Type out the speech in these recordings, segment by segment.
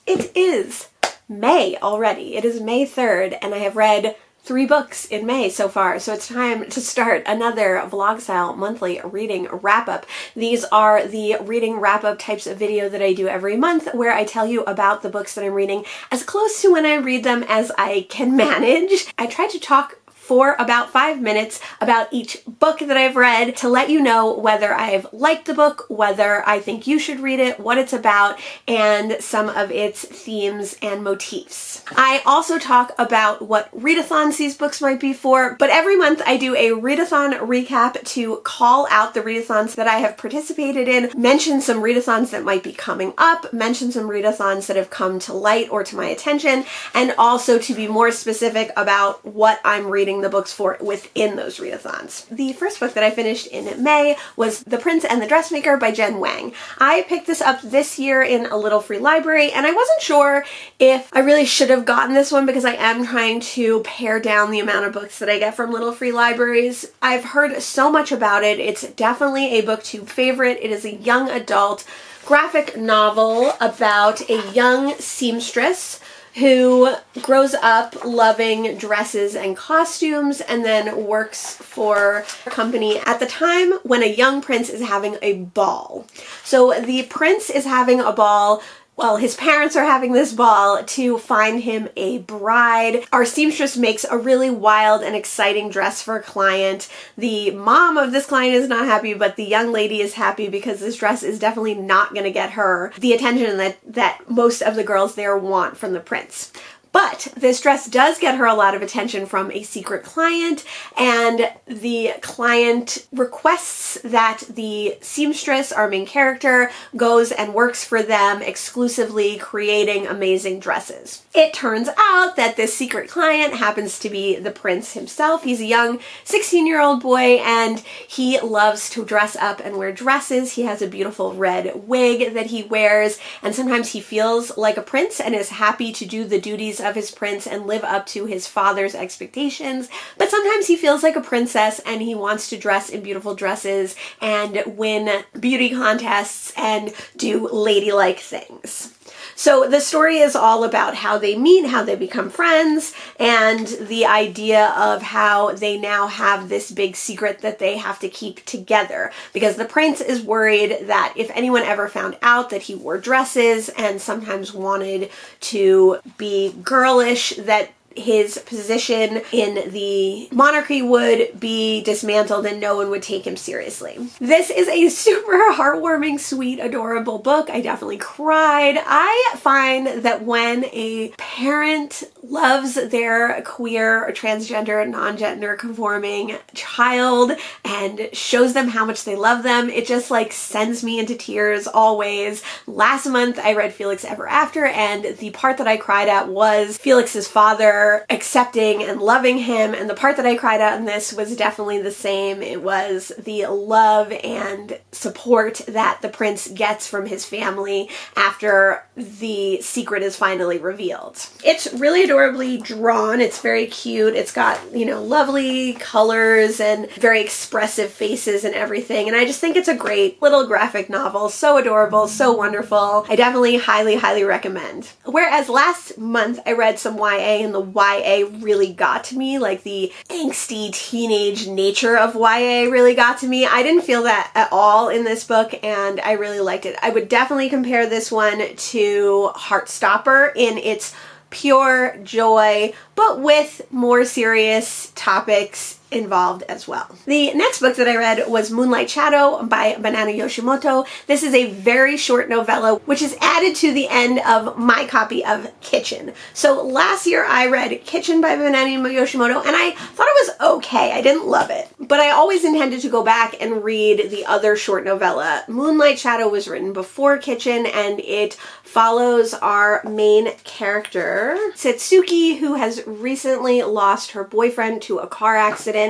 It is May already. It is May 3rd, and I have read 3 books in May so far, so it's time to start another vlog-style monthly reading wrap-up. These are the reading wrap-up types of video that I do every month, where I tell you about the books that I'm reading as close to when I read them as I can manage. I try to talk for about 5 minutes about each book that I've read to let you know whether I've liked the book, whether I think you should read it, what it's about, and some of its themes and motifs. I also talk about what readathons these books might be for, but every month I do a readathon recap to call out the readathons that I have participated in, mention some readathons that might be coming up, mention some readathons that have come to light or to my attention, and also to be more specific about what I'm reading the books for within those readathons. The first book that I finished in May was The Prince and the Dressmaker by Jen Wang. I picked this up this year in a Little Free Library, and I wasn't sure if I really should have gotten this one because I am trying to pare down the amount of books that I get from Little Free Libraries. I've heard so much about it. It's definitely a booktube favorite. It is a young adult graphic novel about a young seamstress who grows up loving dresses and costumes and then works for a company at the time when a young prince is having a ball. So the prince is having a ball. Well, his parents are having this ball to find him a bride. Our seamstress makes a really wild and exciting dress for a client. The mom of this client is not happy, but the young lady is happy because this dress is definitely not going to get her the attention that most of the girls there want from the prince. But this dress does get her a lot of attention from a secret client, and the client requests that the seamstress, our main character, goes and works for them exclusively, creating amazing dresses. It turns out that this secret client happens to be the prince himself. He's a young 16-year-old boy, and he loves to dress up and wear dresses. He has a beautiful red wig that he wears, and sometimes he feels like a prince and is happy to do the duties of his prince and live up to his father's expectations, but sometimes he feels like a princess and he wants to dress in beautiful dresses and win beauty contests and do ladylike things. So the story is all about how they meet, how they become friends, and the idea of how they now have this big secret that they have to keep together, because the prince is worried that if anyone ever found out that he wore dresses and sometimes wanted to be girlish, that his position in the monarchy would be dismantled and no one would take him seriously. This is a super heartwarming, sweet, adorable book. I definitely cried. I find that when a parent loves their queer or transgender, non-gender conforming child and shows them how much they love them, it just like sends me into tears always. Last month I read Felix Ever After, and the part that I cried at was Felix's father accepting and loving him, and the part that I cried at in this was definitely the same. It was the love and support that the prince gets from his family after the secret is finally revealed. It's really adorably drawn. It's very cute. It's got, you know, lovely colors and very expressive faces and everything, and I just think it's a great little graphic novel. So adorable, so wonderful. I definitely highly recommend. Whereas last month I read some YA, and the YA really got to me, like the angsty teenage nature of YA really got to me. I didn't feel that at all in this book, and I really liked it. I would definitely compare this one to Heartstopper in its pure joy, but with more serious topics involved as well. The next book that I read was Moonlight Shadow by Banana Yoshimoto. This is a very short novella which is added to the end of my copy of Kitchen. So last year I read Kitchen by Banana Yoshimoto, and I thought it was okay. I didn't love it, but I always intended to go back and read the other short novella. Moonlight Shadow was written before Kitchen, and it follows our main character, Setsuki, who has recently lost her boyfriend to a car accident,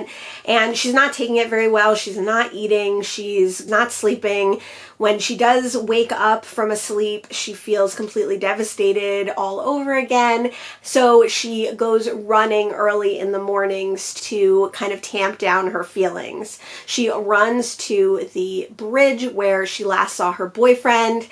and she's not taking it very well. She's not eating, she's not sleeping. When she does wake up from a sleep, she feels completely devastated all over again. So she goes running early in the mornings to kind of tamp down her feelings. She runs to the bridge where she last saw her boyfriend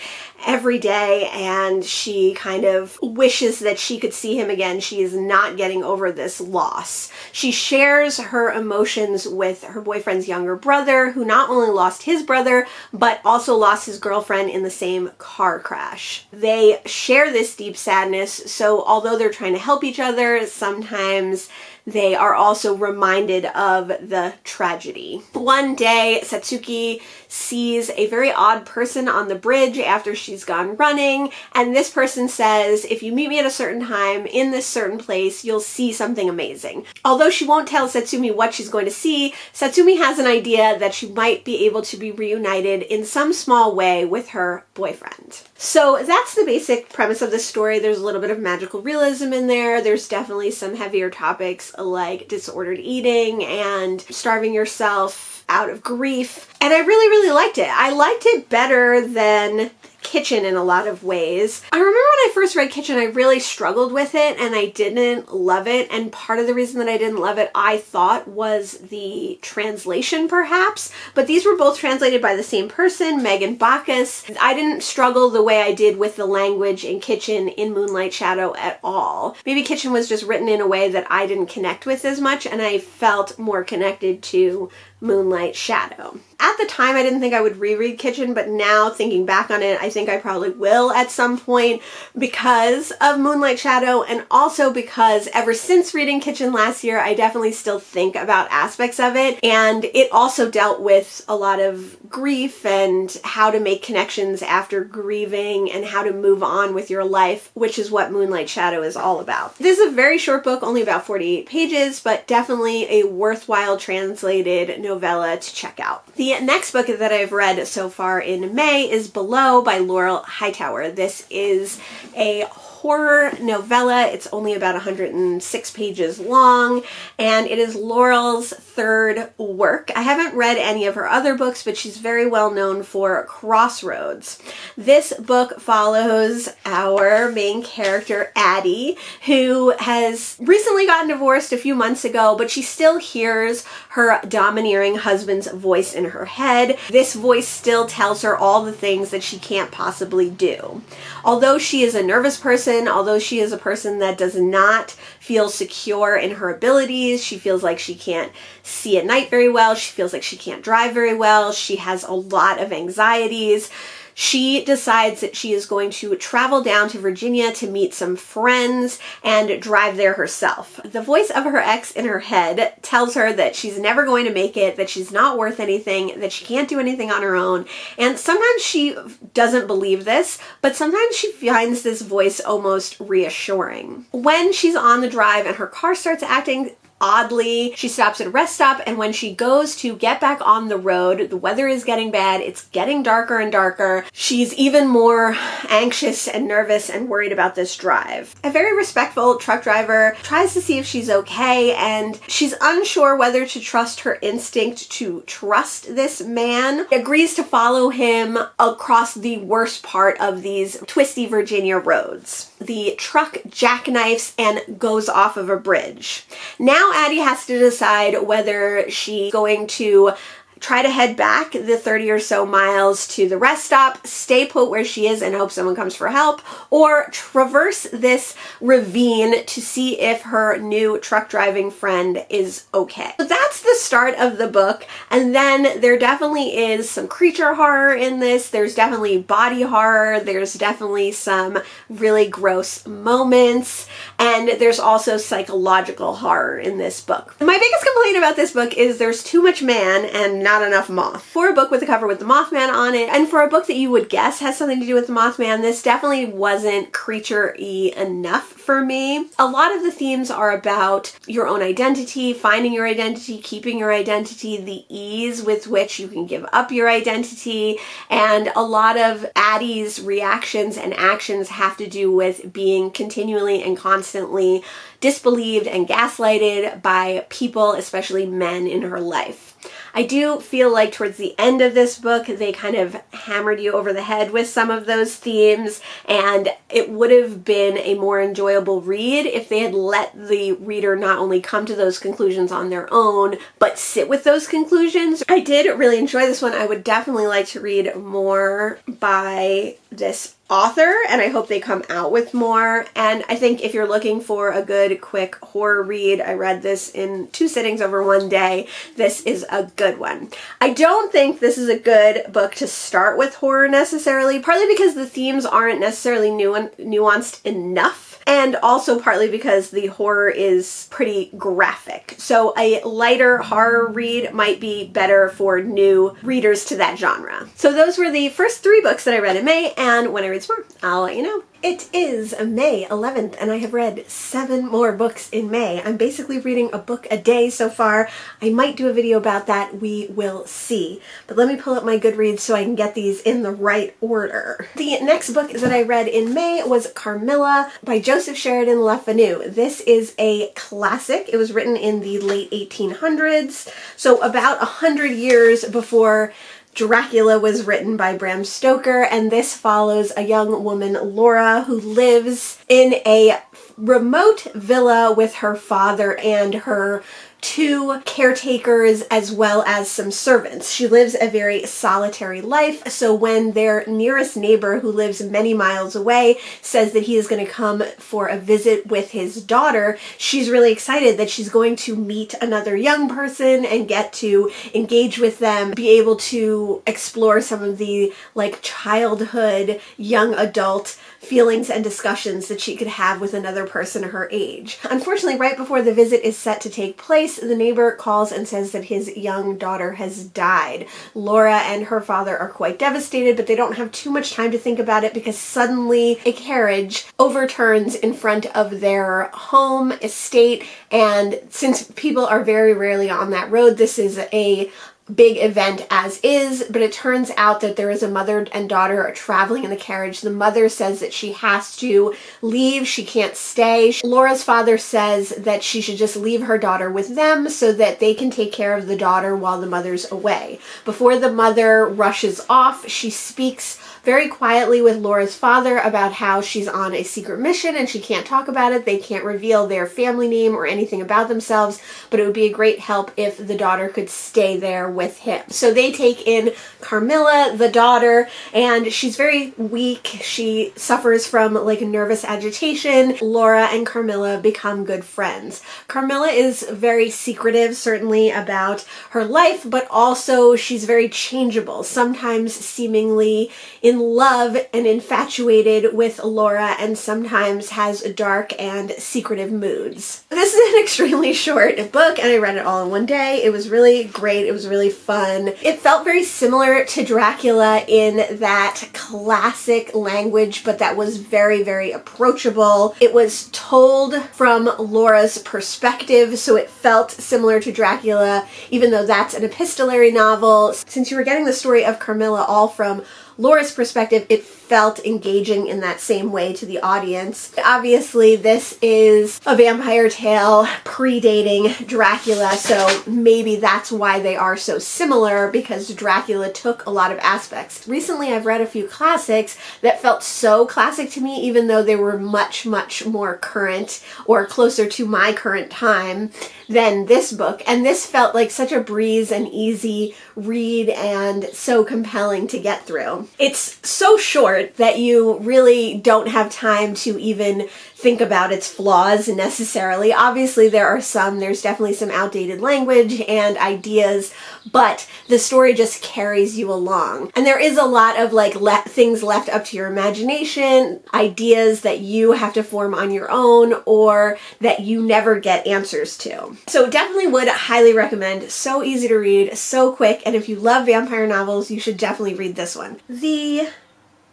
every day, and she kind of wishes that she could see him again. She is not getting over this loss. She shares her emotions with her boyfriend's younger brother, who not only lost his brother, but also lost his girlfriend in the same car crash. They share this deep sadness, so although they're trying to help each other, sometimes they are also reminded of the tragedy. One day, Satsuki sees a very odd person on the bridge after she's gone running, and this person says, if you meet me at a certain time in this certain place, you'll see something amazing. Although she won't tell Satsumi what she's going to see, Satsumi has an idea that she might be able to be reunited in some small way with her boyfriend. So that's the basic premise of this story. There's a little bit of magical realism in there. There's definitely some heavier topics like disordered eating and starving yourself out of grief. And I really, really liked it. I liked it better than Kitchen in a lot of ways. I remember when I first read Kitchen, I really struggled with it and I didn't love it. And part of the reason that I didn't love it, I thought, was the translation perhaps. But these were both translated by the same person, Megan Bacchus. I didn't struggle the way I did with the language in Kitchen in Moonlight Shadow at all. Maybe Kitchen was just written in a way that I didn't connect with as much, and I felt more connected to Moonlight Shadow. At the time, I didn't think I would reread Kitchen, but now thinking back on it, I think I probably will at some point because of Moonlight Shadow, and also because ever since reading Kitchen last year, I definitely still think about aspects of it, and it also dealt with a lot of grief and how to make connections after grieving and how to move on with your life, which is what Moonlight Shadow is all about. This is a very short book, only about 48 pages, but definitely a worthwhile translated novella to check out. The next book that I've read so far in May is Below by Laurel Hightower. This is a horror novella. It's only about 106 pages long, and it is Laurel's third work. I haven't read any of her other books, but she's very well known for Crossroads. This book follows our main character, Addie, who has recently gotten divorced a few months ago, but she still hears her domineering husband's voice in her head. This voice still tells her all the things that she can't possibly do. Although she is a nervous person, although she is a person that does not feel secure in her abilities, she feels like she can't see at night very well, she feels like she can't drive very well, she has a lot of anxieties. She decides that she is going to travel down to Virginia to meet some friends and drive there herself. The voice of her ex in her head tells her that she's never going to make it, that she's not worth anything, that she can't do anything on her own. And sometimes she doesn't believe this, but sometimes she finds this voice almost reassuring. When she's on the drive and her car starts acting oddly, she stops at a rest stop, and when she goes to get back on the road, the weather is getting bad, it's getting darker and darker. She's even more anxious and nervous and worried about this drive. A very respectful truck driver tries to see if she's okay, and she's unsure whether to trust her instinct to trust this man. Agrees to follow him across the worst part of these twisty Virginia roads. The truck jackknifes and goes off of a bridge. Now Addie has to decide whether she's going to try to head back the 30 or so miles to the rest stop, stay put where she is and hope someone comes for help, or traverse this ravine to see if her new truck driving friend is okay. So that's the start of the book, and then there definitely is some creature horror in this, there's definitely body horror, there's definitely some really gross moments, and there's also psychological horror in this book. My biggest complaint about this book is there's too much man and not enough moth. For a book with a cover with the Mothman on it, and for a book that you would guess has something to do with the Mothman, this definitely wasn't creature-y enough for me. A lot of the themes are about your own identity, finding your identity, keeping your identity, the ease with which you can give up your identity, and a lot of Addie's reactions and actions have to do with being continually and constantly disbelieved and gaslighted by people, especially men in her life. I do feel like towards the end of this book, they kind of hammered you over the head with some of those themes, and it would have been a more enjoyable read if they had let the reader not only come to those conclusions on their own, but sit with those conclusions. I did really enjoy this one. I would definitely like to read more by this author, and I hope they come out with more. And I think if you're looking for a good quick horror read, I read this in 2 sittings over 1 day, this is a good one. I don't think this is a good book to start with horror necessarily, partly because the themes aren't necessarily nuanced enough, and also partly because the horror is pretty graphic. So a lighter horror read might be better for new readers to that genre. So those were the first 3 books that I read in May, and when I read some more, I'll let you know. It is May 11th, and I have read 7 more books in May. I'm basically reading a book a day so far. I might do a video about that. We will see. But let me pull up my Goodreads so I can get these in the right order. The next book that I read in May was Carmilla by Joseph Sheridan Le Fanu. This is a classic. It was written in the late 1800s, so about 100 years before Dracula was written by Bram Stoker, and this follows a young woman, Laura, who lives in a remote villa with her father and her 2 caretakers as well as some servants. She lives a very solitary life, so when their nearest neighbor, who lives many miles away, says that he is going to come for a visit with his daughter, she's really excited that she's going to meet another young person and get to engage with them, be able to explore some of the like childhood, young adult feelings and discussions that she could have with another person her age. Unfortunately, right before the visit is set to take place, the neighbor calls and says that his young daughter has died. Laura and her father are quite devastated, but they don't have too much time to think about it because suddenly a carriage overturns in front of their home estate, and since people are very rarely on that road, this is a big event as is, but it turns out that there is a mother and daughter traveling in the carriage. The mother says that she has to leave, she can't stay. Laura's father says that she should just leave her daughter with them so that they can take care of the daughter while the mother's away. Before the mother rushes off, she speaks very quietly with Laura's father about how she's on a secret mission and she can't talk about it. They can't reveal their family name or anything about themselves, but it would be a great help if the daughter could stay there with him. So they take in Carmilla, the daughter, and she's very weak. She suffers from like nervous agitation. Laura and Carmilla become good friends. Carmilla is very secretive, certainly about her life, but also she's very changeable, sometimes seemingly in love and infatuated with Laura, and sometimes has dark and secretive moods. This is an extremely short book, and I read it all in 1 day. It was really great. It was really fun. It felt very similar to Dracula in that classic language, but that was very, very approachable. It was told from Laura's perspective, so it felt similar to Dracula, even though that's an epistolary novel. Since you were getting the story of Carmilla all from Laura's perspective, it felt engaging in that same way to the audience. Obviously, this is a vampire tale predating Dracula, so maybe that's why they are so similar, because Dracula took a lot of aspects. Recently, I've read a few classics that felt so classic to me, even though they were much, much more current or closer to my current time than this book, and this felt like such a breeze and easy read and so compelling to get through. It's so short that you really don't have time to even think about its flaws necessarily. Obviously there's definitely some outdated language and ideas, but the story just carries you along. And there is a lot of like things left up to your imagination, ideas that you have to form on your own or that you never get answers to. So definitely would highly recommend. So easy to read, so quick, and if you love vampire novels, you should definitely read this one. The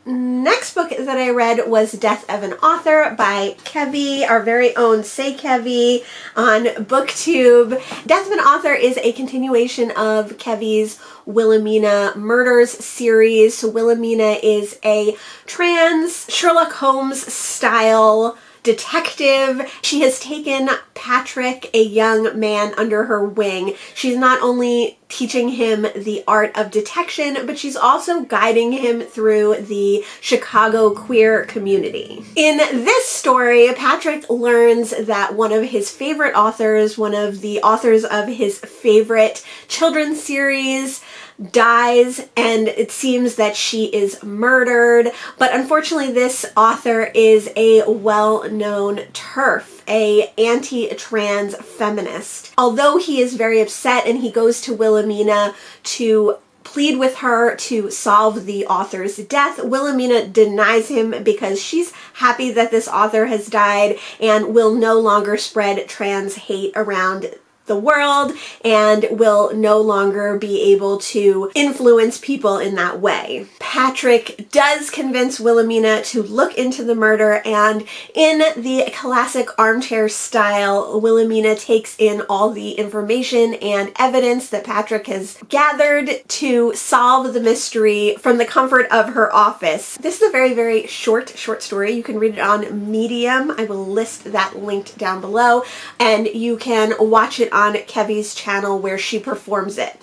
next book that I read was Death of an Author by Kevi, our very own Say Kevi on BookTube. Death of an Author is a continuation of Kevi's Wilhelmina Murders series. So Wilhelmina is a trans Sherlock Holmes style detective. She has taken Patrick, a young man, under her wing. She's not only teaching him the art of detection, but she's also guiding him through the Chicago queer community. In this story, Patrick learns that one of his favorite authors, one of the authors of his favorite children's series, dies, and it seems that she is murdered. But unfortunately, this author is a well-known TERF, a anti-trans feminist. Although he is very upset and he goes to Wilhelmina to plead with her to solve the author's death, Wilhelmina denies him because she's happy that this author has died and will no longer spread trans hate around the world and will no longer be able to influence people in that way. Patrick does convince Wilhelmina to look into the murder, and in the classic armchair style, Wilhelmina takes in all the information and evidence that Patrick has gathered to solve the mystery from the comfort of her office. This is a very, very short story. You can read it on Medium. I will list that linked down below, and you can watch it on Kevy's channel where she performs it.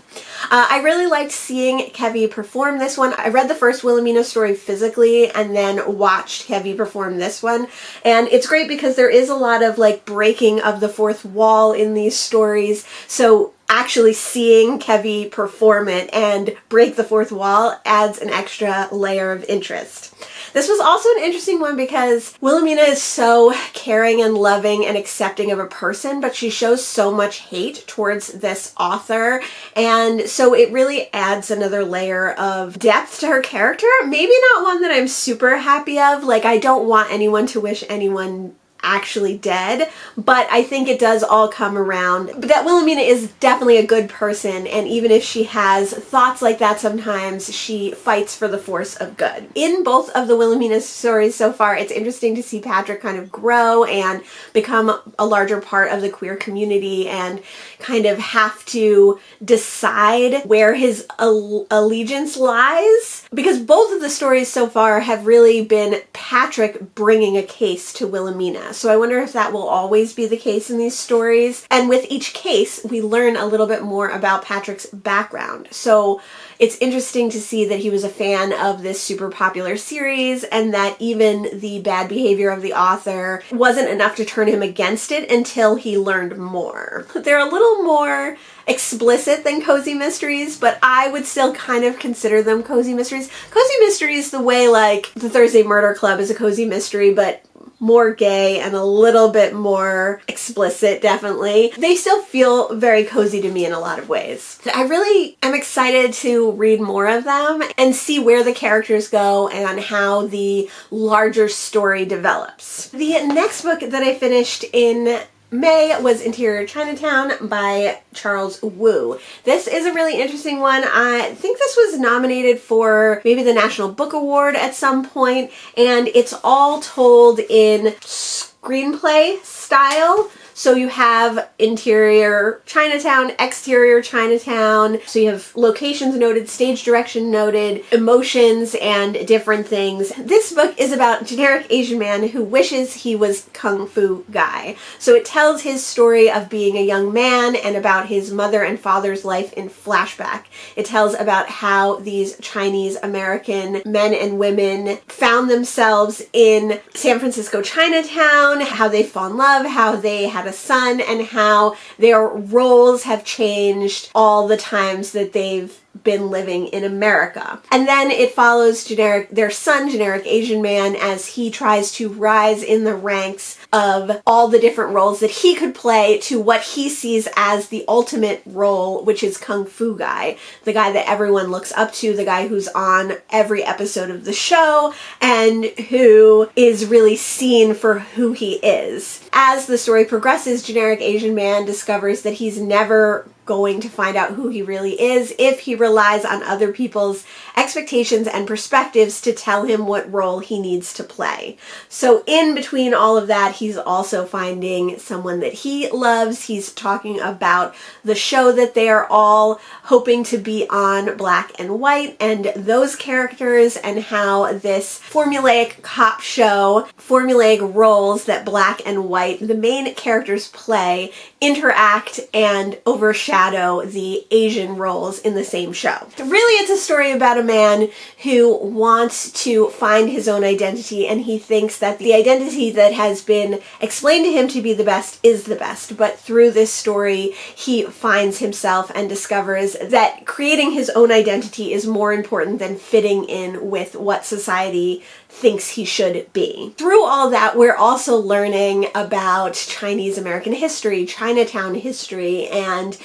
I really liked seeing Kevy perform this one. I read the first Wilhelmina story physically and then watched Kevy perform this one. And it's great because there is a lot of like breaking of the fourth wall in these stories. So actually seeing Kevy perform it and break the fourth wall adds an extra layer of interest. This was also an interesting one because Wilhelmina is so caring and loving and accepting of a person, but she shows so much hate towards this author, and so it really adds another layer of depth to her character. Maybe not one that I'm super happy of, like I don't want anyone to wish anyone actually dead, but I think it does all come around. But that Wilhelmina is definitely a good person, and even if she has thoughts like that sometimes, she fights for the force of good. In both of the Wilhelmina stories so far, it's interesting to see Patrick kind of grow and become a larger part of the queer community and kind of have to decide where his allegiance lies, because both of the stories so far have really been Patrick bringing a case to Wilhelmina. So I wonder if that will always be the case in these stories. And with each case, we learn a little bit more about Patrick's background. So it's interesting to see that he was a fan of this super popular series and that even the bad behavior of the author wasn't enough to turn him against it until he learned more. They're a little more explicit than cozy mysteries, but I would still kind of consider them cozy mysteries. Cozy mysteries the way like the Thursday Murder Club is a cozy mystery, but more gay and a little bit more explicit, definitely. They still feel very cozy to me in a lot of ways. I really am excited to read more of them and see where the characters go and how the larger story develops. The next book that I finished in May was Interior Chinatown by Charles Wu. This is a really interesting one. I think this was nominated for maybe the National Book Award at some point, and it's all told in screenplay style. So you have interior Chinatown, exterior Chinatown. So you have locations noted, stage direction noted, emotions, and different things. This book is about a generic Asian man who wishes he was Kung Fu Guy. So it tells his story of being a young man and about his mother and father's life in flashback. It tells about how these Chinese American men and women found themselves in San Francisco Chinatown, how they fall in love, how they had a son, and how their roles have changed all the times that they've been living in America. And then it follows their son, generic Asian man, as he tries to rise in the ranks of all the different roles that he could play to what he sees as the ultimate role, which is Kung Fu Guy, the guy that everyone looks up to, the guy who's on every episode of the show and who is really seen for who he is. As the story progresses, generic Asian man discovers that he's never going to find out who he really is if he relies on other people's expectations and perspectives to tell him what role he needs to play. So in between all of that, he's also finding someone that he loves. He's talking about the show that they are all hoping to be on, Black and White, and those characters, and how this formulaic cop show, formulaic roles that Black and White, the main characters play, interact and overshadow overshadow the Asian roles in the same show. Really, it's a story about a man who wants to find his own identity, and he thinks that the identity that has been explained to him to be the best is the best. But through this story, he finds himself and discovers that creating his own identity is more important than fitting in with what society thinks he should be. Through all that, we're also learning about Chinese American history, Chinatown history, and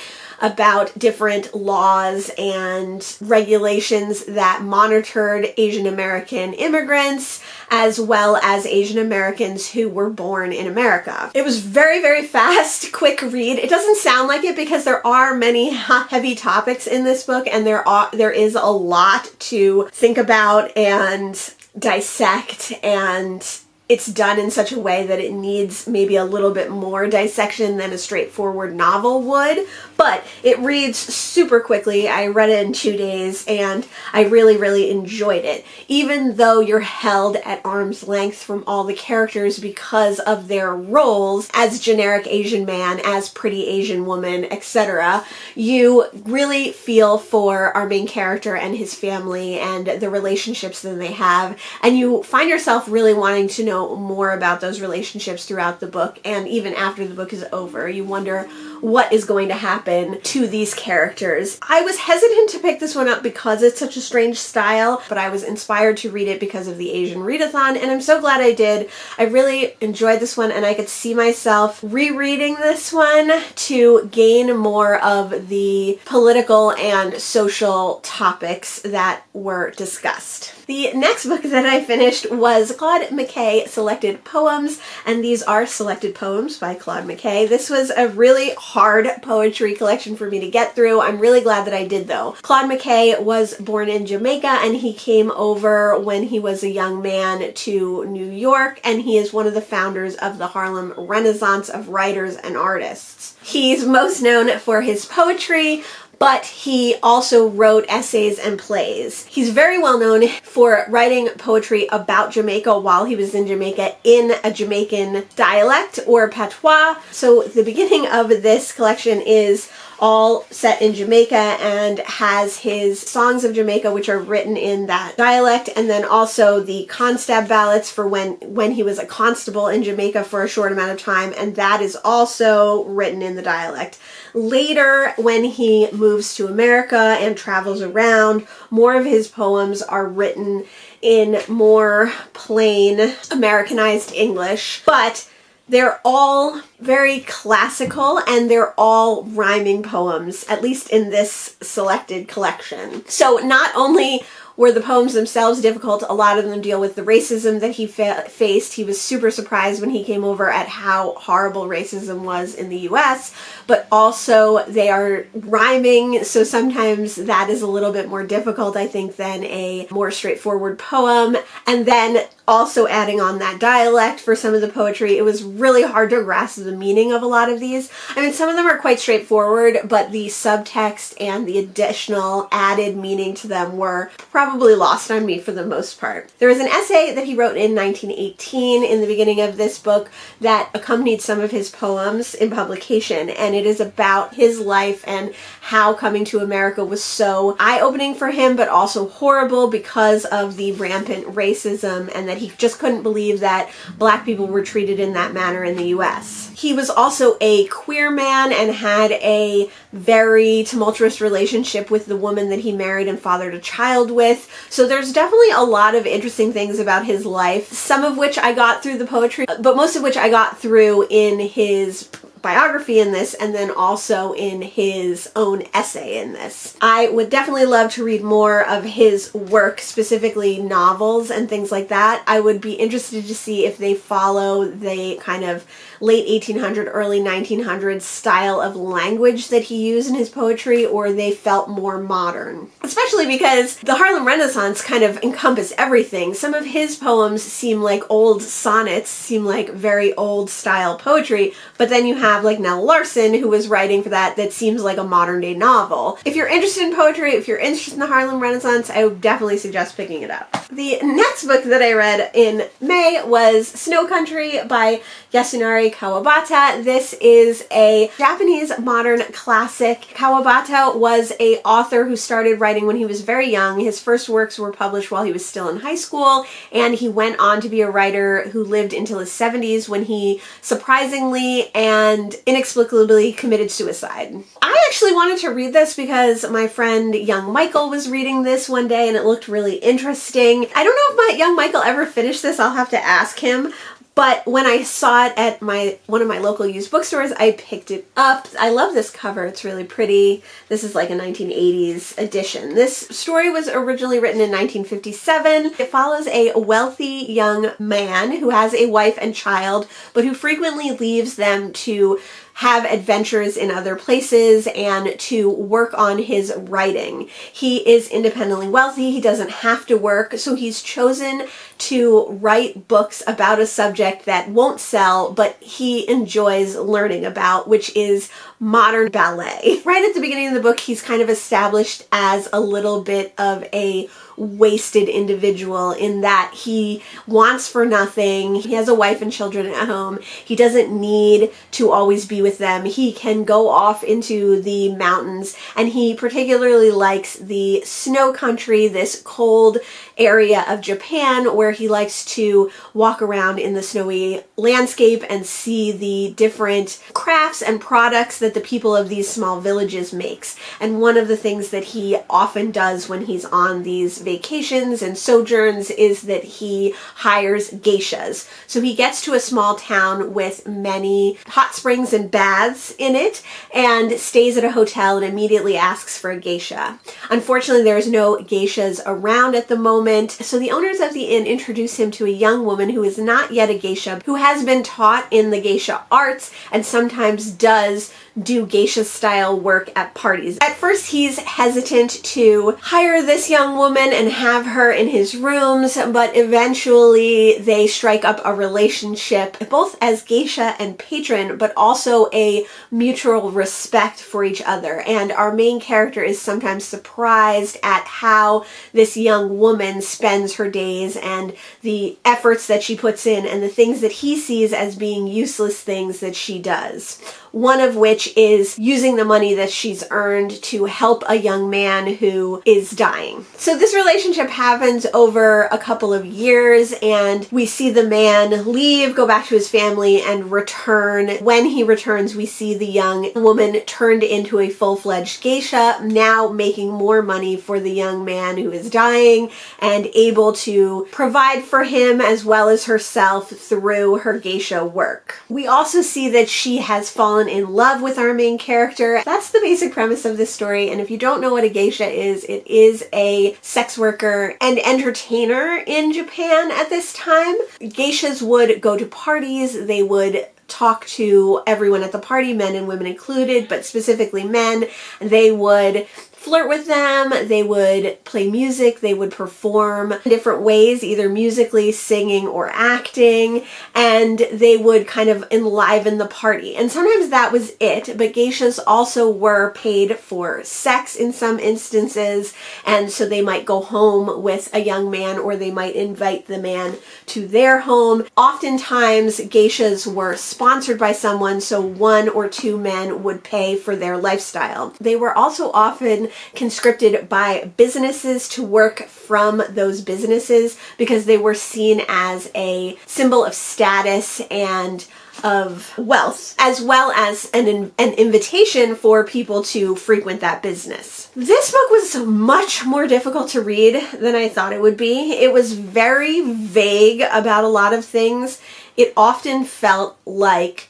about different laws and regulations that monitored Asian American immigrants as well as Asian Americans who were born in America. It was very, very fast, quick read. It doesn't sound like it because there are many heavy topics in this book, and there is a lot to think about and dissect, and it's done in such a way that it needs maybe a little bit more dissection than a straightforward novel would, but it reads super quickly. I read it in 2 days and I really, really enjoyed it. Even though you're held at arm's length from all the characters because of their roles as generic Asian man, as pretty Asian woman, etc., you really feel for our main character and his family and the relationships that they have, and you find yourself really wanting to know more about those relationships throughout the book, and even after the book is over. You wonder what is going to happen to these characters. I was hesitant to pick this one up because it's such a strange style, but I was inspired to read it because of the Asian Readathon, and I'm so glad I did. I really enjoyed this one, and I could see myself rereading this one to gain more of the political and social topics that were discussed. The next book that I finished was Claude McKay Selected Poems, and these are selected poems by Claude McKay. This was a really hard poetry collection for me to get through. I'm really glad that I did, though. Claude McKay was born in Jamaica, and he came over when he was a young man to New York, and he is one of the founders of the Harlem Renaissance of writers and artists. He's most known for his poetry, but he also wrote essays and plays. He's very well known for writing poetry about Jamaica while he was in Jamaica in a Jamaican dialect or patois. So the beginning of this collection is all set in Jamaica and has his songs of Jamaica, which are written in that dialect, and then also the constab ballads for when he was a constable in Jamaica for a short amount of time, and that is also written in the dialect. Later, when he moves to America and travels around, more of his poems are written in more plain Americanized English, but they're all very classical, and they're all rhyming poems, at least in this selected collection. So not only were the poems themselves difficult, a lot of them deal with the racism that he faced. He was super surprised when he came over at how horrible racism was in the US, but also they are rhyming, so sometimes that is a little bit more difficult, I think, than a more straightforward poem. And then also adding on that dialect for some of the poetry, it was really hard to grasp the meaning of a lot of these. I mean, some of them are quite straightforward, but the subtext and the additional added meaning to them were probably lost on me for the most part. There was an essay that he wrote in 1918 in the beginning of this book that accompanied some of his poems in publication, and it is about his life and how coming to America was so eye-opening for him, but also horrible because of the rampant racism, and that he just couldn't believe that Black people were treated in that manner in the US. He was also a queer man and had a very tumultuous relationship with the woman that he married and fathered a child with. So there's definitely a lot of interesting things about his life, some of which I got through the poetry, but most of which I got through in his biography in this, and then also in his own essay in this. I would definitely love to read more of his work, specifically novels and things like that. I would be interested to see if they follow the kind of late 1800, early 1900s style of language that he used in his poetry, or they felt more modern. Especially because the Harlem Renaissance kind of encompassed everything. Some of his poems seem like old sonnets, seem like very old style poetry, but then you have have like Nell Larson, who was writing for that seems like a modern day novel. If you're interested in poetry, if you're interested in the Harlem Renaissance, I would definitely suggest picking it up. The next book that I read in May was Snow Country by Yasunari Kawabata. This is a Japanese modern classic. Kawabata was an author who started writing when he was very young. His first works were published while he was still in high school, and he went on to be a writer who lived until his 70s when he surprisingly and inexplicably committed suicide. I actually wanted to read this because my friend Young Michael was reading this one day and it looked really interesting. I don't know if Young Michael ever finished this. I'll have to ask him. But when I saw it at one of my local used bookstores, I picked it up. I love this cover. It's really pretty. This is like a 1980s edition. This story was originally written in 1957. It follows a wealthy young man who has a wife and child, but who frequently leaves them to have adventures in other places and to work on his writing. He is independently wealthy. He doesn't have to work, so he's chosen to write books about a subject that won't sell, but he enjoys learning about, which is modern ballet. Right at the beginning of the book, he's kind of established as a little bit of a wasted individual in that he wants for nothing. He has a wife and children at home. He doesn't need to always be with them. He can go off into the mountains, and he particularly likes the snow country, this cold area of Japan where he likes to walk around in the snowy landscape and see the different crafts and products that the people of these small villages makes. And one of the things that he often does when he's on these vacations and sojourns is that he hires geishas. So he gets to a small town with many hot springs and baths in it and stays at a hotel and immediately asks for a geisha. Unfortunately, there's no geishas around at the moment, so the owners of the inn introduce him to a young woman who is not yet a geisha, who has been taught in the geisha arts and sometimes does do geisha style work at parties. At first he's hesitant to hire this young woman and have her in his rooms, but eventually they strike up a relationship, both as geisha and patron, but also a mutual respect for each other. And our main character is sometimes surprised at how this young woman spends her days and the efforts that she puts in and the things that he sees as being useless things that she does. One of which is using the money that she's earned to help a young man who is dying. So this relationship happens over a couple of years, and we see the man leave, go back to his family, and return. When he returns, we see the young woman turned into a full-fledged geisha, now making more money for the young man who is dying and able to provide for him as well as herself through her geisha work. We also see that she has fallen in love with our main character. That's the basic premise of this story, and if you don't know what a geisha is, it is a sex worker and entertainer in Japan at this time. Geishas would go to parties, they would talk to everyone at the party, men and women included, but specifically men. They would flirt with them, they would play music, they would perform in different ways, either musically, singing, or acting, and they would kind of enliven the party. And sometimes that was it, but geishas also were paid for sex in some instances, and so they might go home with a young man or they might invite the man to their home. Oftentimes, geishas were sponsored by someone, so one or two men would pay for their lifestyle. They were also often conscripted by businesses to work from those businesses because they were seen as a symbol of status and of wealth, as well as an invitation for people to frequent that business. This book was much more difficult to read than I thought it would be. It was very vague about a lot of things. It often felt like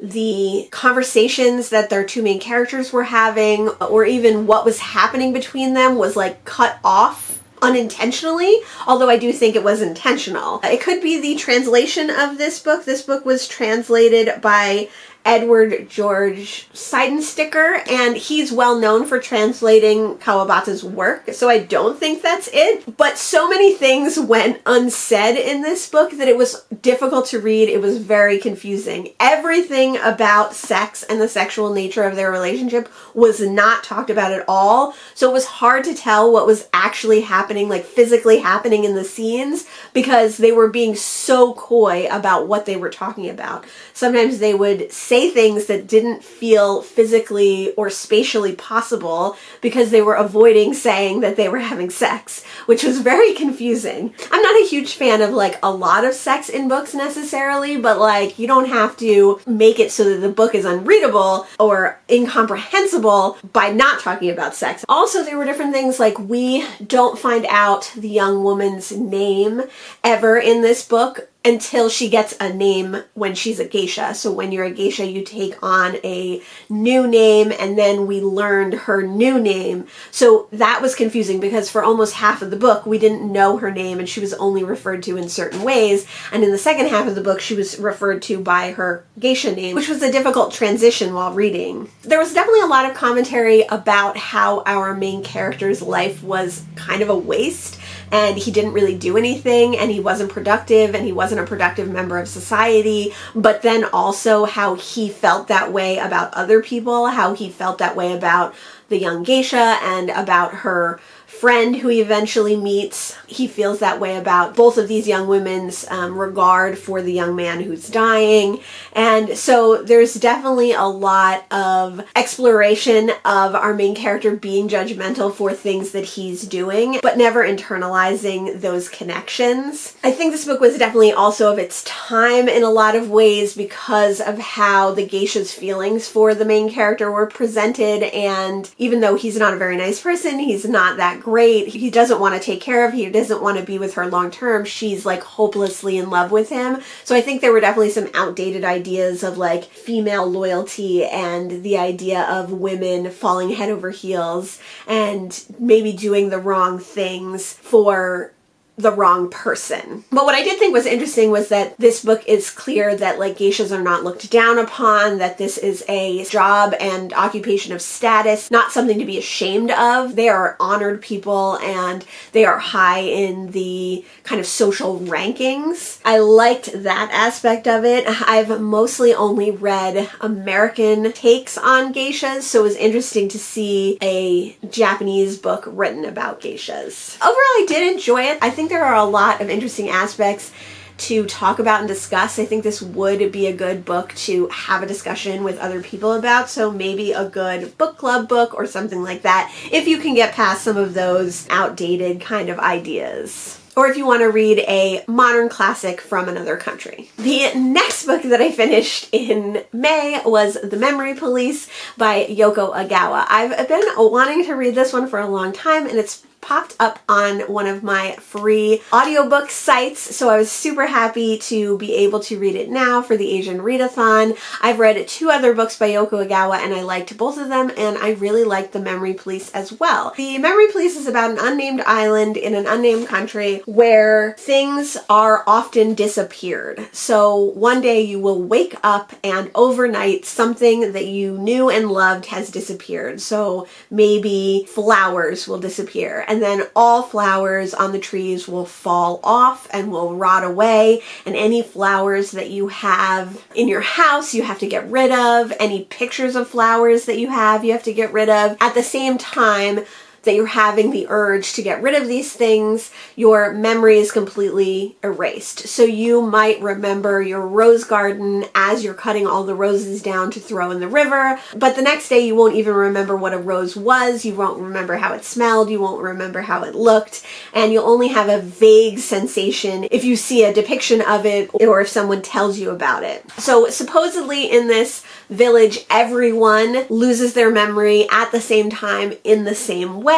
the conversations that their two main characters were having, or even what was happening between them, was like cut off unintentionally, although I do think it was intentional. It could be the translation of this book. This book was translated by Edward George Seidensticker, and he's well known for translating Kawabata's work, so I don't think that's it. But so many things went unsaid in this book that it was difficult to read. It was very confusing. Everything about sex and the sexual nature of their relationship was not talked about at all, so it was hard to tell what was actually happening, like physically happening in the scenes, because they were being so coy about what they were talking about. Sometimes they would say things that didn't feel physically or spatially possible because they were avoiding saying that they were having sex, which was very confusing. I'm not a huge fan of like a lot of sex in books necessarily, but like you don't have to make it so that the book is unreadable or incomprehensible by not talking about sex. Also, there were different things like we don't find out the young woman's name ever in this book until she gets a name when she's a geisha. So when you're a geisha, you take on a new name, and then we learned her new name. So that was confusing because for almost half of the book, we didn't know her name and she was only referred to in certain ways. And in the second half of the book, she was referred to by her geisha name, which was a difficult transition while reading. There was definitely a lot of commentary about how our main character's life was kind of a waste, and he didn't really do anything, and he wasn't productive, and he wasn't a productive member of society, but then also how he felt that way about other people, how he felt that way about the young geisha and about her friend who he eventually meets. He feels that way about both of these young women's regard for the young man who's dying. And so there's definitely a lot of exploration of our main character being judgmental for things that he's doing, but never internalizing those connections. I think this book was definitely also of its time in a lot of ways because of how the geisha's feelings for the main character were presented, and even though he's not a very nice person, he's not that great, he doesn't want to take care of, he doesn't want to be with her long term, she's like hopelessly in love with him. So I think there were definitely some outdated ideas of like female loyalty and the idea of women falling head over heels and maybe doing the wrong things for the wrong person. But what I did think was interesting was that this book is clear that like geishas are not looked down upon, that this is a job and occupation of status, not something to be ashamed of. They are honored people and they are high in the kind of social rankings. I liked that aspect of it. I've mostly only read American takes on geishas, so it was interesting to see a Japanese book written about geishas. Overall, I did enjoy it. I think there are a lot of interesting aspects to talk about and discuss. I think this would be a good book to have a discussion with other people about, so maybe a good book club book or something like that, if you can get past some of those outdated kind of ideas. Or if you want to read a modern classic from another country. The next book that I finished in May was The Memory Police by Yoko Ogawa. I've been wanting to read this one for a long time, and it's popped up on one of my free audiobook sites, so I was super happy to be able to read it now for the Asian Readathon. I've read 2 other books by Yoko Ogawa and I liked both of them, and I really liked The Memory Police as well. The Memory Police is about an unnamed island in an unnamed country where things are often disappeared. So one day you will wake up and overnight something that you knew and loved has disappeared. So maybe flowers will disappear, and then all flowers on the trees will fall off and will rot away, and any flowers that you have in your house you have to get rid of, any pictures of flowers that you have to get rid of. At the same time that you're having the urge to get rid of these things, your memory is completely erased. So you might remember your rose garden as you're cutting all the roses down to throw in the river, but the next day you won't even remember what a rose was, you won't remember how it smelled, you won't remember how it looked, and you'll only have a vague sensation if you see a depiction of it or if someone tells you about it. So supposedly in this village, everyone loses their memory at the same time in the same way,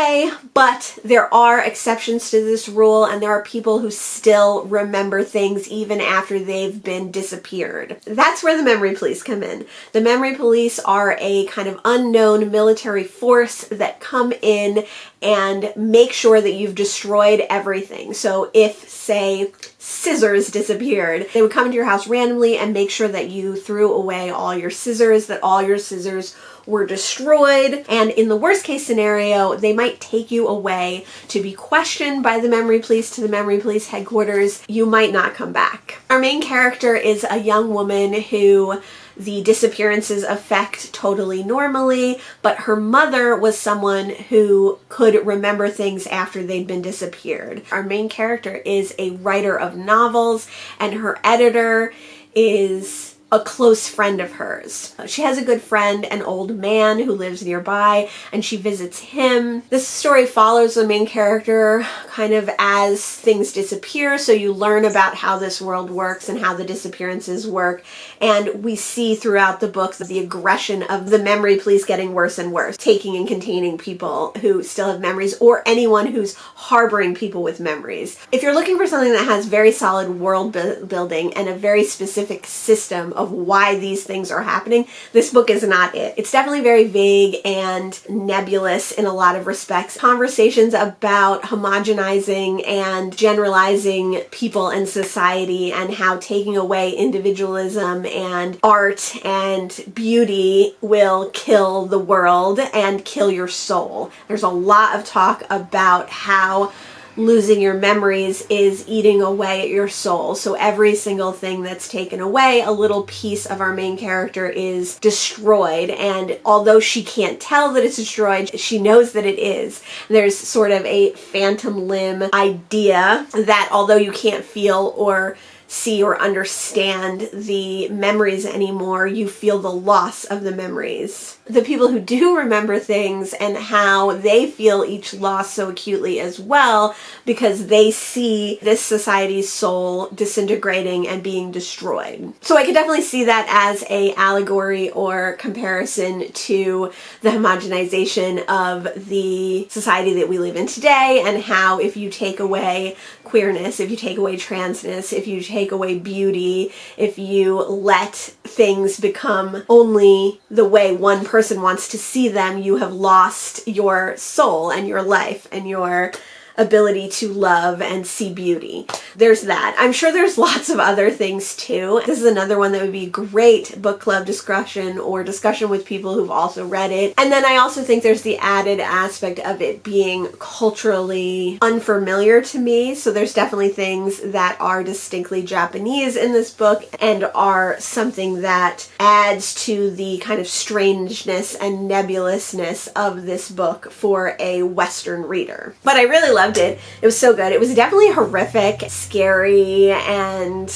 but there are exceptions to this rule, and there are people who still remember things even after they've been disappeared. That's where the Memory Police come in. The Memory Police are a kind of unknown military force that come in and make sure that you've destroyed everything. So if, say, scissors disappeared, they would come into your house randomly and make sure that you threw away all your scissors, that all your scissors were destroyed. And in the worst case scenario, they might take you away to be questioned by the memory police to the memory police headquarters. You might not come back. Our main character is a young woman who the disappearances affect totally normally, but her mother was someone who could remember things after they'd been disappeared. Our main character is a writer of novels, and her editor is a close friend of hers. She has a good friend, an old man who lives nearby, and she visits him. This story follows the main character kind of as things disappear, so you learn about how this world works and how the disappearances work, and we see throughout the book the aggression of the memory police getting worse and worse, taking and containing people who still have memories or anyone who's harboring people with memories. If you're looking for something that has very solid world building and a very specific system of why these things are happening, this book is not it. It's definitely very vague and nebulous in a lot of respects. Conversations about homogenizing and generalizing people and society, and how taking away individualism and art and beauty will kill the world and kill your soul. There's a lot of talk about how losing your memories is eating away at your soul. So every single thing that's taken away, a little piece of our main character is destroyed. And although she can't tell that it's destroyed, she knows that it is. There's sort of a phantom limb idea that although you can't feel or see or understand the memories anymore, you feel the loss of the memories. The people who do remember things and how they feel each loss so acutely as well, because they see this society's soul disintegrating and being destroyed. So I could definitely see that as a allegory or comparison to the homogenization of the society that we live in today, and how if you take away queerness, if you take away transness, if you take away beauty, if you let things become only the way one person wants to see them, you have lost your soul and your life and your ability to love and see beauty. There's that. I'm sure there's lots of other things too. This is another one that would be great book club discussion or discussion with people who've also read it. And then I also think there's the added aspect of it being culturally unfamiliar to me. So there's definitely things that are distinctly Japanese in this book and are something that adds to the kind of strangeness and nebulousness of this book for a Western reader. But I really loved it. It was so good. It was definitely horrific, scary, and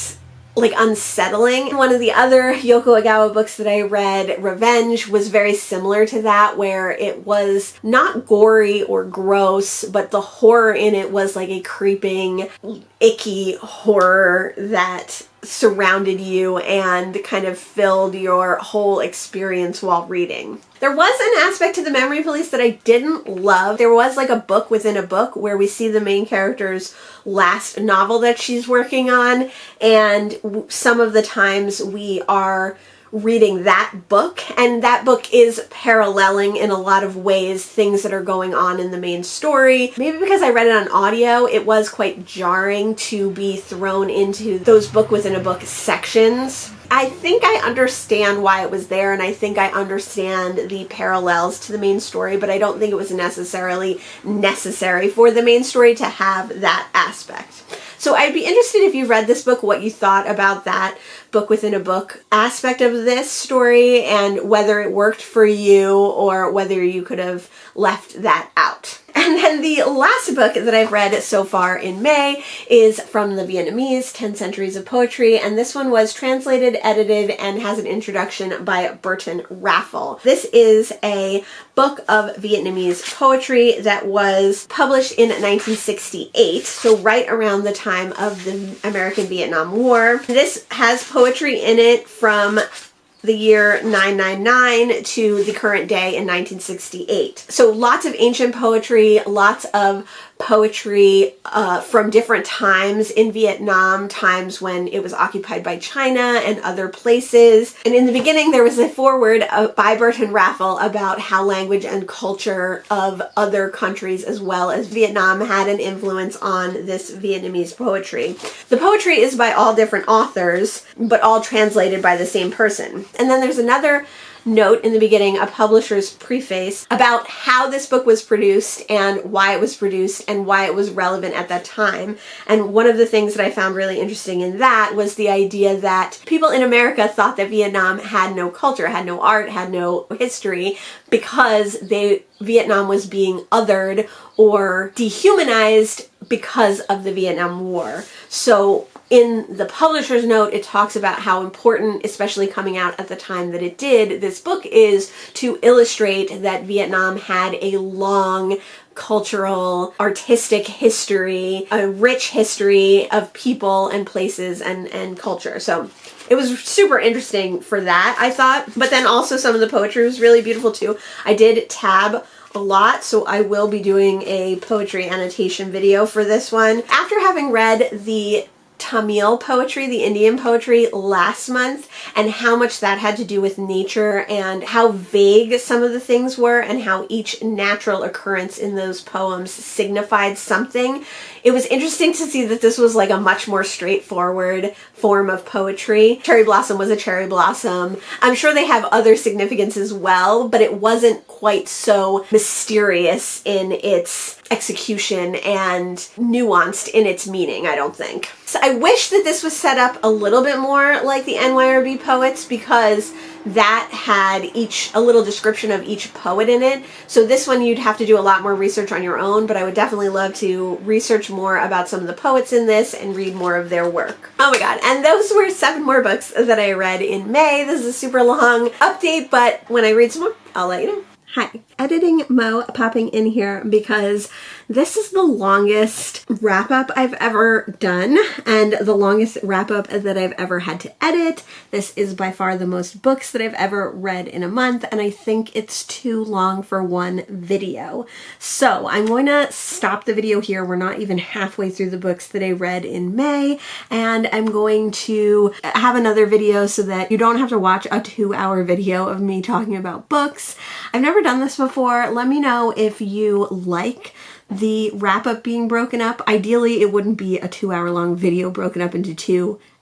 like unsettling. One of the other Yoko Ogawa books that I read, Revenge, was very similar to that, where it was not gory or gross, but the horror in it was like a creeping, icky horror that surrounded you and kind of filled your whole experience while reading. There was an aspect to the memory police that I didn't love. There was like a book within a book where we see the main character's last novel that she's working on, and some of the times we are reading that book, and that book is paralleling in a lot of ways things that are going on in the main story. Maybe because I read it on audio, it was quite jarring to be thrown into those book within a book sections. I think I understand why it was there, and I think I understand the parallels to the main story, but I don't think it was necessarily necessary for the main story to have that aspect. So I'd be interested, if you read this book, what you thought about that book within a book aspect of this story, and whether it worked for you or whether you could have left that out. And then the last book that I've read so far in May is from the Vietnamese, 10 Centuries of Poetry, and this one was translated, edited, and has an introduction by Burton Raffel. This is a book of Vietnamese poetry that was published in 1968, so right around the time of the American-Vietnam War. This has poetry in it from the year 999 to the current day in 1968. So lots of ancient poetry, lots of poetry from different times in Vietnam, times when it was occupied by China and other places. And in the beginning, there was a foreword by Bertrand Raffel about how language and culture of other countries as well as Vietnam had an influence on this Vietnamese poetry. The poetry is by all different authors, but all translated by the same person. And then there's another note in the beginning, a publisher's preface, about how this book was produced and why it was produced and why it was relevant at that time. And one of the things that I found really interesting in that was the idea that people in America thought that Vietnam had no culture, had no art, had no history, because Vietnam was being othered or dehumanized because of the Vietnam War. So in the publisher's note, it talks about how important, especially coming out at the time that it did, this book is to illustrate that Vietnam had a long cultural, artistic history, a rich history of people and places and culture. So it was super interesting for that, I thought. But then also some of the poetry was really beautiful too. I did tab a lot, so I will be doing a poetry annotation video for this one. After having read the Tamil poetry, the Indian poetry last month, and how much that had to do with nature and how vague some of the things were and how each natural occurrence in those poems signified something, it was interesting to see that this was like a much more straightforward form of poetry. Cherry blossom was a cherry blossom. I'm sure they have other significance as well, but it wasn't quite so mysterious in its execution and nuanced in its meaning, I don't think. So I wish that this was set up a little bit more like the NYRB poets, because that had a little description of each poet in it. So this one you'd have to do a lot more research on your own, but I would definitely love to research more about some of the poets in this and read more of their work. Oh my god, and those were 7 more books that I read in May. This is a super long update, but when I read some more, I'll let you know. Hi, Editing Mo popping in here because this is the longest wrap-up I've ever done and the longest wrap-up that I've ever had to edit. This is by far the most books that I've ever read in a month, and I think it's too long for one video. So I'm going to stop the video here. We're not even halfway through the books that I read in May, and I'm going to have another video so that you don't have to watch a 2-hour video of me talking about books. I've never done this before. Let me know if you like the wrap-up being broken up. Ideally, it wouldn't be a 2-hour-long video broken up into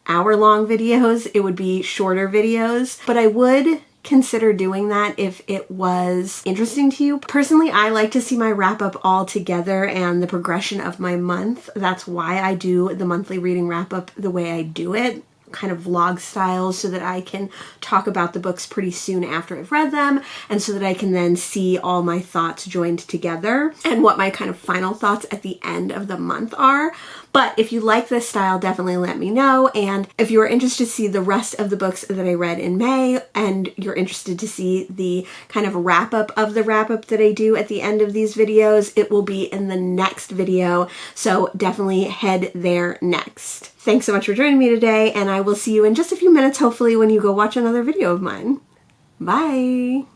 2-hour-long videos. It would be shorter videos, but I would consider doing that if it was interesting to you. Personally, I like to see my wrap-up all together and the progression of my month. That's why I do the monthly reading wrap-up the way I do it, kind of vlog style, so that I can talk about the books pretty soon after I've read them, and so that I can then see all my thoughts joined together and what my kind of final thoughts at the end of the month are. But if you like this style, definitely let me know. And if you're interested to see the rest of the books that I read in May, and you're interested to see the kind of wrap-up of the wrap-up that I do at the end of these videos, it will be in the next video. So definitely head there next. Thanks so much for joining me today, and I will see you in just a few minutes, hopefully, when you go watch another video of mine. Bye!